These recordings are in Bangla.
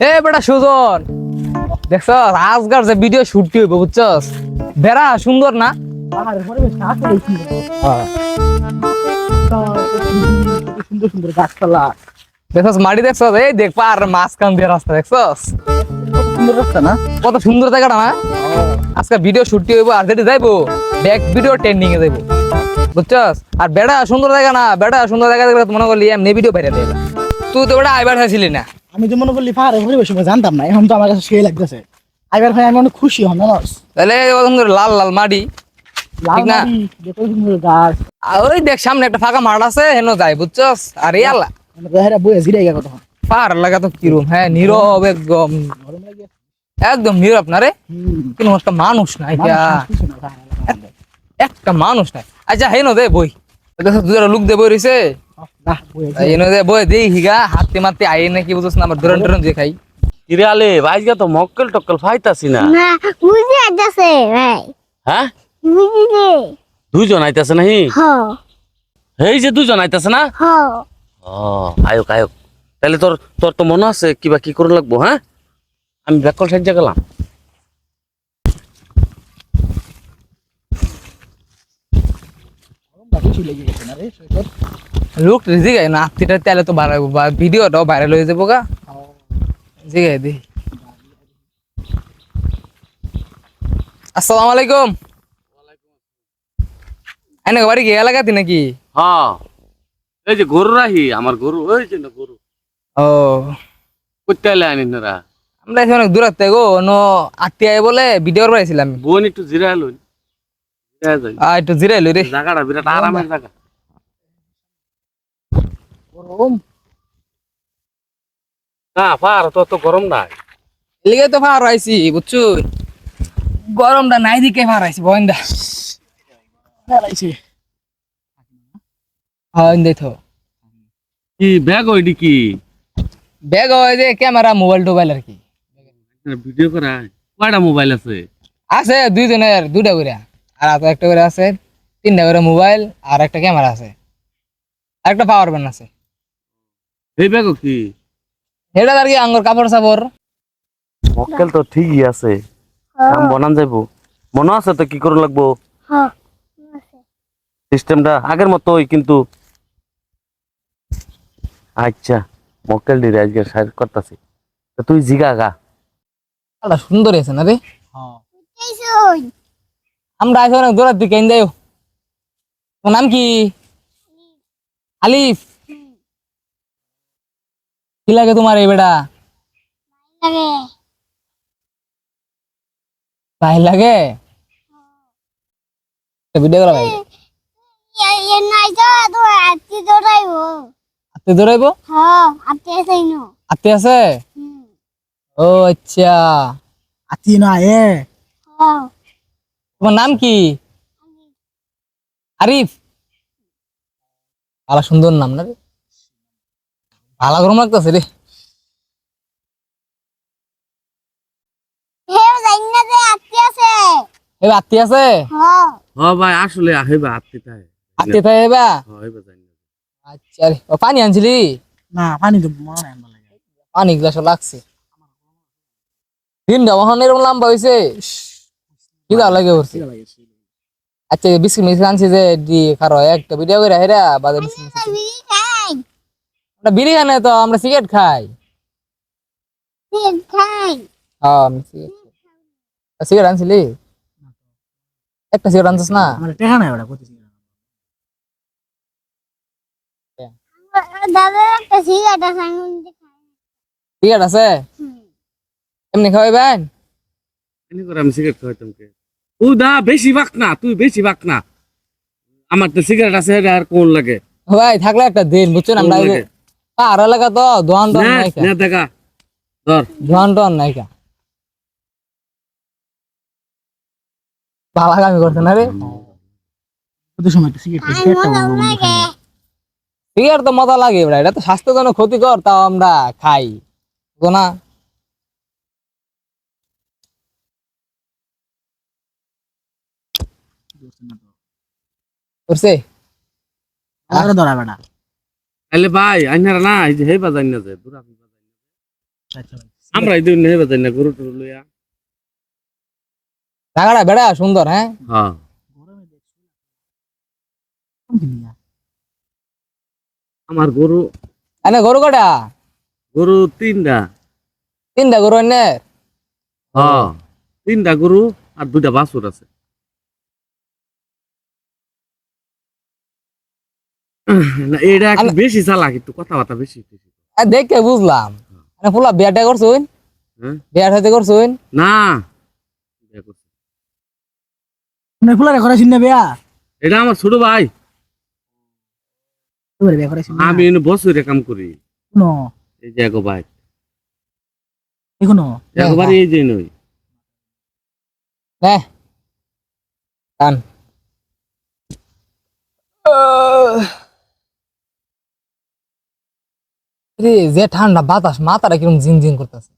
এ বেটা সুজন, দেখছ আজকার যে ভিডিও শুট হইব বুঝছস, বেড়া সুন্দর না? আর পরিবেশ আসলে সুন্দর সুন্দর গাছপালা, দেখছস মাটি দেখছস, এই দেখ পার মাঝখান দিয়ে রাস্তা দেখছস, সুন্দর রাস্তা না? কত সুন্দর জায়গাটা না? আজকে ভিডিও শুট হইব আর যেতে যাইবো ব্যাক ভিডিও ট্রেন্ডিং এ যাইবো বুঝছস। আর বেড়া সুন্দর জায়গা না, বেড়া সুন্দর জায়গা দেখলে মনে করলি এমনি ভিডিও বাইরে দেবে। তুই তো বেটা আইবার হয়েছিলি না? আমি তো মনে করলি পাহাড়ে পরিবেশ জানতাম না, এখন তো আমার কাছে সেই লাগতেছে। আইবার ভাই আমি অনেক খুশি হন না। তাহলে সুন্দর লাল লাল মাটি, ঠিক না? যত সুন্দর গাছ, আর ওই দেখ সামনে একটা ফাঁকা মাঠ আছে, হেন যাই বুঝছস। আর ইয়ালা বইয়া জিরাই গা কথা পাহাড় লাগা তো কিরম, হ্যাঁ নীরব একদম, একদম নীরব না রে, কিন্তু একটা মানুষ নাই, একটা মানুষ নাই। আচ্ছা হেন দে বই, দুজোড়া লোক দে বই রয়েছে, এনে দে বই দেই হিগা হাতে মারতে আই নাকি বুঝছ না, আমার ধরন ধরন যে খাই। কিরে আলে ভাইজগা তো মক্কেল টক্কেল ফাইতাছি না। না বুঝে যাচ্ছে ভাই, হ্যাঁ বুঝিছে। দুইজন আইতাছে নাহি? হ এই যে দুইজন আইতাছে না? হ ও আয়ক আয়ক, তাহলে তোর তোর তো মনে আছে কিবা কি করে লাগবো? হ্যাঁ আমি ব্যাকল সাইজা গেলাম। লোক জিগাই না আত্মীয়টা তাহলে তো ভালো ভিডিওটাও ভাইরাল হয়ে যাবো গা, জিগাই দি। আসসালামু আলাইকুম। এনে বাড়ি কি এলাকাতে নাকি? হ্যাঁ এই যে গরু রাহি, আমার গরু ওই যে না গরু ও করতে আইলে আনিনারা। আমরা এসে অনেক দূর থেকে গো ন আত্মীয় বলে ভিডিও বানাইছিলাম। বোন একটু জিরা এলো, একটু জিরাই লই রে। জায়গাটা বিরাট আরামের জায়গা। গরম না পার তো তো গরম নাই। এলিগে তো ফার আইছি বুঝছো, গরমটা নাই দিকে ফার আইছি বইন্দা। ফেলাইছে। হ্যাঁ ইন্দে তো কি ব্যাগ ওইডি কি ব্যাগ হয় যে ক্যামেরা মোবাইল টোবাইল আর কি। ভিডিও করা কয়টা মোবাইল আছে? আছে দুইজনের দুইটা করে, আর হাতে একটা করে আছে, তিনটা করে মোবাইল আর একটা ক্যামেরা আছে, আর একটা পাওয়ার ব্যাংক আছে। এই ব্যাগ কি এটা আর কি আঙ্গুর কাপড় সাপড়। মক্কেল তো ঠিকই আছে, কাম বনান যাইবো। মনে আছে তো কি করে লাগবো হ সিস্টেমটা আগের মতোই কিন্তু। আচ্ছা মক্কেল ডিরে আজকে সাইড করতেছি, তুই জিগা গা। এটা সুন্দর আছে না রে? এইসই আমরা আইসি অনেক দূরের দিকে যাই। তোর নাম কি? আলিফ। কি লাগে তোমার এই বেটা? লাগে ভাই লাগে ভিডিও করা ভাই এ নাই তো তো আত্তি দৌড়াইবো। আত্মীয় দৌড়াইবো? হ আত্তি আছেই ন। আত্মীয় আছে? ও আচ্ছা, আতি না এ হ তোমার নাম কি? আরিফ। ভালো সুন্দর নাম না রে, ভালো গরম লাগতেছে রে। হে জানি না যে আত্তি আছে। এবার আত্মীয় আছে? হ হ ভাই আসলে আহিবা আত্মীয় আত্মীয় থাকে এবার? হইবা জানি না। আচ্ছা রে, ও পানি আনছিলি? না পানি তো মনে নাই আমার লাগে। পানি গ্লাস লাগছে। দিনটা ওখানে এরকম লম্বা হয়েছে, কি দাও লাগে করছে। আচ্ছা বিস্কিট মিস্কিট আনছি যে দি খারো একটা ভিডিও করে হেরা বাদে বিস্কিট মিস্কিট। আমি খাই আমরা বিড়ি খাই না তো, আমরা সিগারেট খাই। তিন খাই হ্যাঁ আমি সিগারেট খাই। সিগারেট আনছিলি? একটা সিগারেট আনছিস না? আমার টেকা নাই ওটা কইতেছি। দাদা একটা সিগারেট আছে আমি খাই। সিগারেট আছে? এমনি খাওয়াইবেন? এমনি করে আমি সিগারেট খাইতাম কে? ও দা বেশি বাক না, তুই বেশি বাক না। আমার তো সিগারেট আছে এটা আর কোন লাগে? ভাই থাকলে একটা দিন বুঝছেন, আমরা এই যে আর এলাকা তো দোয়ান দোয়ান না নাই কা, না দেখা ধর দোয়ান দোয়ান নাই কা, ভালো কামি করছে না রে। কত সময় একটা সিগারেট আমি মজা লাগে। সিগারেট তো মজা লাগে ভাই, এটা তো স্বাস্থ্যের জন্য ক্ষতিকর, তাও আমরা খাই বুঝো না। করছে আর ধরা বেটা। তাহলে ভাই আইনারা না এই যে হেবা জানি না যে দূরা আচ্ছা আমরা এই দিন নেবে না গরু টরু লইয়া। টাকাটা বেড়া সুন্দর হ্যাঁ হ্যাঁ আমার গরু এনে গরু কটা গরু তিনটা। তিনটা গরু এনে হ্যাঁ তিনটা গরু আর দুইটা বাছুর আছে। না এটা একটু বেশি চালাক, একটু কথাবার্তা বেশি বেশি। দেখে বুঝলাম এনে ফুলা বিয়াটা করছুন হ্যাঁ বিয়ার সাথে করছুন না বিয়া করছে। মানে ফুলা রে করাছিস না বিয়া এটা আমার ছোট ভাই। তোর বিয়া করাছিস না আমি এনে বছরে কাম করি। শুনো এই যে এগো ভাই এখনো একবার এই যে নই নে টান রে যে ঠান্ডা বাতাস মাথাটা কিরকম জিন জিন করতেছে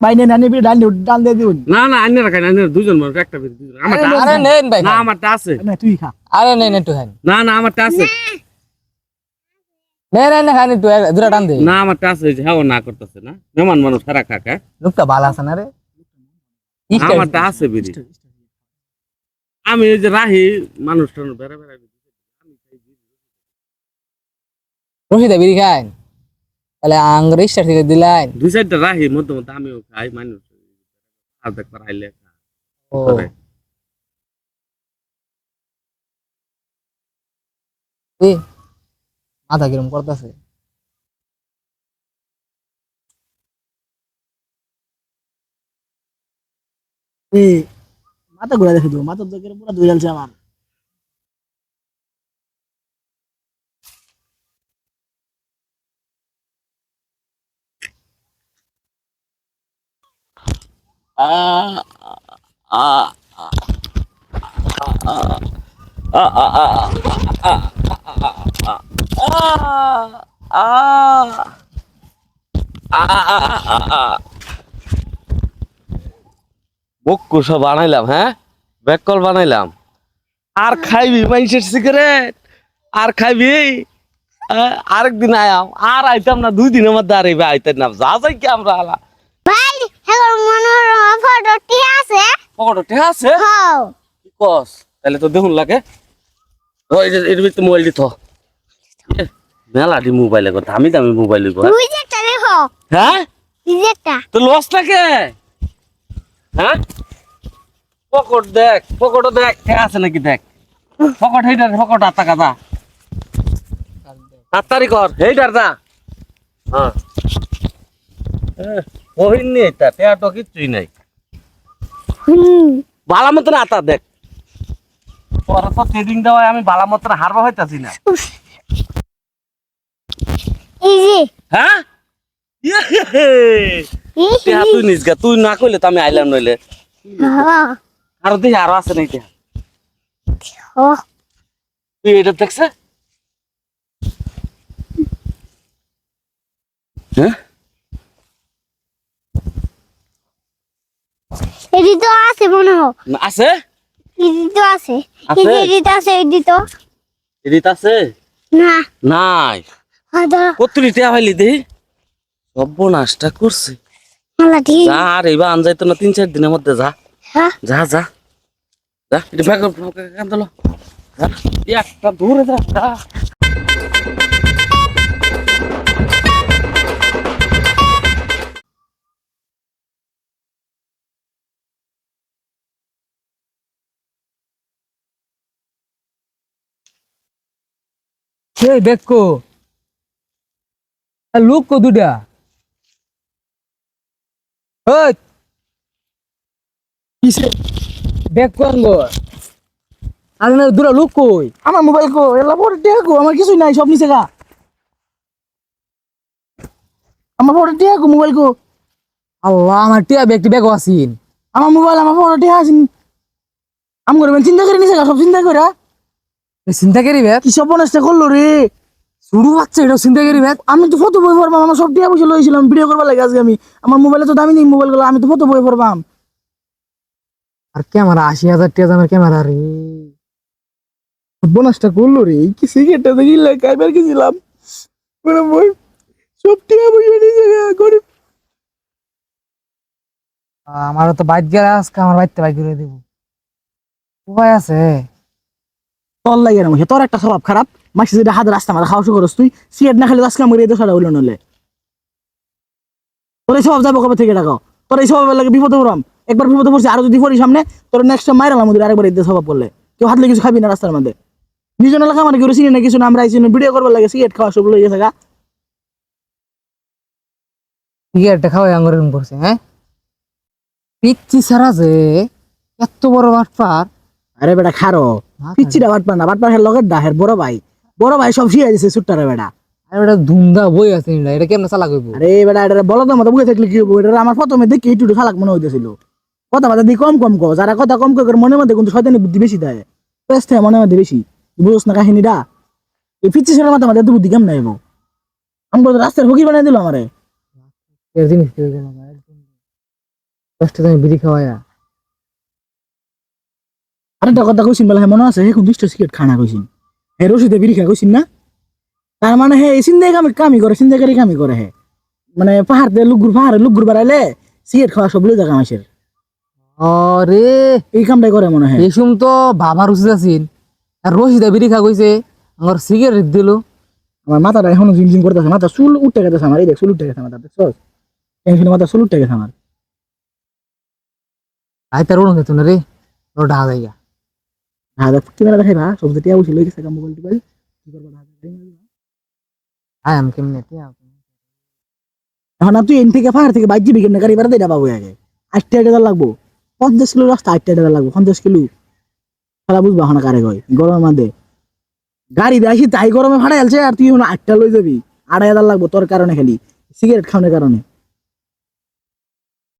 বাইনে নানি বি ডাল দিয়ে দিউন না না আন্যরা খাই না, আন্যরা দুজন মানুষ একটা বেশি দুজন। আমারটা আরে আছে। নেন ভাই না আমারটা আছে। না তুই খা আরে নেন একটু খান না না আমারটা আছে। নে নে খান একটু দুটা টান দে না আমারটা আছে, যে হ্যাঁ ও না করতেছে না, মেহমান মানুষ সারা খাকা। লোকটা ভালো আছে না রে আমারটা আছে বিড়ি। আমি ওই যে রাহি মানুষ টানুষ বেড়া বেড়া রশিদা বিড়ি খান তাহলে আঙ্গুর স্টার থেকে দিলাইন দুই চারটা রাহি মধ্যে মধ্যে আমিও খাই, মানুষ আর্ধেক পার আইলে ও এ মাথা কিরম করতেছে এ মাথা ঘুরা দেখে দিও মাথা তো পুরো দুই জ্বালছে আমার বক্কু সব বানাইলাম, হ্যাঁ ব্যাককল বানাইলাম। আর খাইবি মানুষের সিগারেট, আর খাইবি আরেকদিন আয়াম আর আইতাম না, 2 দিনের মধ্যে আর এইবার আইতাম না, যা যাই কি আমরা আলা ভাই এখন মনোরমা ফটোটি আছে পকেটে ঠিক আছে হ্যাঁ কি কস, তাহলে তো দেখুন লাগে ওই যে এর ভিতরে মোবাইল দিত মেলা দি মোবাইলে কথা, আমি দামি মোবাইল লইব। তুই যে একটা দেখো হ্যাঁ তুই যে একটা তো লস থাকে, হ্যাঁ পকেট দেখ, পকেটও দেখ ঠিক আছে নাকি দেখ, পকেট হেইটার পকেট আত্মা কাদা তাড়াতাড়ি কর হেইটার যা। হ্যাঁ কহিন নি এটা টেয়া তো কিচ্ছুই নাই, বালা মতন আতা দেখ তোরা তো ট্রেডিং দেওয়ায় আমি বালা মতন হারবা হইতাছি না। এই যে হ্যাঁ টেহা তুই নিস গা, তুই না কইলে তো আমি আইলাম নইলে। হ্যাঁ আরো দেখি আরো আছে নাই টেহা, ও তুই এটা দেখছে হ্যাঁ এডি তো আছে মনে হয় না, আছে এডি তো আছে আছে? এডি তো আছে এডি তো এদিত আছে না নাই হয়তো কতরি টেহা পাইলি দেহি সব নাশটা করছে। আল্লাহ ঠিক যা আর এইবার আনজাইতো না 3-4 দিনের মধ্যে, যা হ্যাঁ যা যা যা এটা ব্যাগ কান্দলো একটা দূরে যা যা। এই দেখো লোক কো দুটা ওই কিসে দেখো আঙ্গো আর না দুটা লোক কই আমার মোবাইল কো এলা পরে টিয়া কো আমার কিছুই নাই সব নিচে গা আমার পরে টিয়া কো মোবাইল কো আল্লাহ আমার টিয়া ব্যাগটি ব্যাগ আছিন আমার মোবাইল আমার পরে টিয়া আছে আম করে চিন্তা করে নিচে গা সব চিন্তা করে চিন্তা করি ব্যাগ কি সব নষ্ট করলো রে শুরু হচ্ছে এটা চিন্তা করি ব্যাগ আমি তো ফটো বই পড়বাম আমার সব টিয়া পয়সা লইছিলাম ভিডিও করবার লাগে আজকে আমি আমার মোবাইলে তো দামি নেই মোবাইল গুলো আমি তো ফটো বই পড়বাম আর ক্যামেরা 80,000 টাকা দামের ক্যামেরা রে বোনাসটা করলো রে কি সিগারেটটা দেখি লাগাইবার গেছিলাম সব টিয়া পয়সা নিয়ে গরিব। আমারও তো বাইক গেলে আজকে আমার বাইকতে বাইক করে দিব উপায় আছে তোর লাগে না তোর একটা স্বভাব খারাপ মাসে যেটা হাত রাস্তা মাথা খাওয়া শুরু করস তুই সিগারেট না খেলে আজকে আমার এই দোষটা হইলো নলে তোর এই স্বভাব যাবো কবে থেকে ডাকো তোর এই স্বভাবের লাগে বিপদে পড়াম একবার বিপদে পড়ছি আরো যদি পড়ি সামনে তোর নেক্সট টাইম মাইরালাম ওদের আরেকবার এই স্বভাব করলে কেউ হাতলে কিছু খাবি না রাস্তার মধ্যে নিজের এলাকা মানে কেউ চিনি না কিছু না আমরা আইসি ভিডিও করবার লাগে সিগারেট খাওয়া সব লইয়া থাকা সিগারেটটা খাওয়াই আঙুর এরকম করছে হ্যাঁ পিচ্ছি ছাড়া যে এত বড় বাটপার আরে বেটা খারো পিচ্ছিটা বাটপার না বাটপার হের লগের দা হের বড় ভাই সব শিয়া দিছে সুট্টারে বেটা আর এটা ধুমধা বই আছে না এটা কেমন চালা করবো আরে বেটা এটা বলো তো মতো বুঝে থাকলে কি হবো এটা আমার প্রথমে দেখি একটু চালাক মনে হইতেছিল কথা বার্তা দিয়ে কম কো যারা কথা কম করে মনে মধ্যে কিন্তু শয়তানি বুদ্ধি বেশি দেয় পেস্ট মনে মধ্যে বেশি বুঝোস না কাহিনীটা এই পিচ্ছি ছেলের মাথা মাঝে এত বুদ্ধি কেমন নাইবো আমি বলতো রাস্তার ফকির বানাই দিল আমারে এর জিনিস কেউ জানে না একদম কষ্ট তুমি বিড়ি খাওয়াই আরেকটা কথা কইছিন বলে মনে আছে হে কোন দুষ্ট সিগারেট খানা কইছিন হে রশিদে বিড়ি খা কইছিন না তার মানে হে সিন্দাই কামি করে সিন্দাইকারী কামি করে হে মানে পাহাড় দিয়ে পাহাড়ে লুগুর বাড়াইলে সিগারেট খাওয়া সব লই জায়গা মাসের আরে এই কামটাই করে মনে হয় এসম তো বাবার উচিত আছিল আর রশিদা বিড়ি খা কইছে আমার সিগারেট দিল আমার মাথাটা এখনো ঝিমঝিম করতেছে মাথা চুল উঠে গেছে আমার এই দেখ চুল উঠে গেছে মাথা দেখছস টেনশনে মাথা চুল উঠে গেছে আমার আই তার উনো খেতো না রে ওর ঢা জায়গা হ্যাঁ দেখ কি মেলা দেখাই ভা সবজি টিয়া উঠে লই গেছে মোবাইল টোবাইল কি করবা আই আম কেমনে টিয়া এখন তুই এন থেকে পাহাড় থেকে বাইক যাবি কেমনে গাড়ি ভাড়া দিয়ে পাবো আগে 8 টাকা লাগবো 50 কিলো রাস্তা 8 টাকা লাগবো 50 কিলো খেলা বুঝবা এখন কারে কয় গরমের মধ্যে গাড়ি দিয়ে তাই গরমে ভাড়া আলছে আর তুই 8টা লই যাবি 2,500 লাগবো তোর কারণে খালি সিগারেট খাওয়ানোর কারণে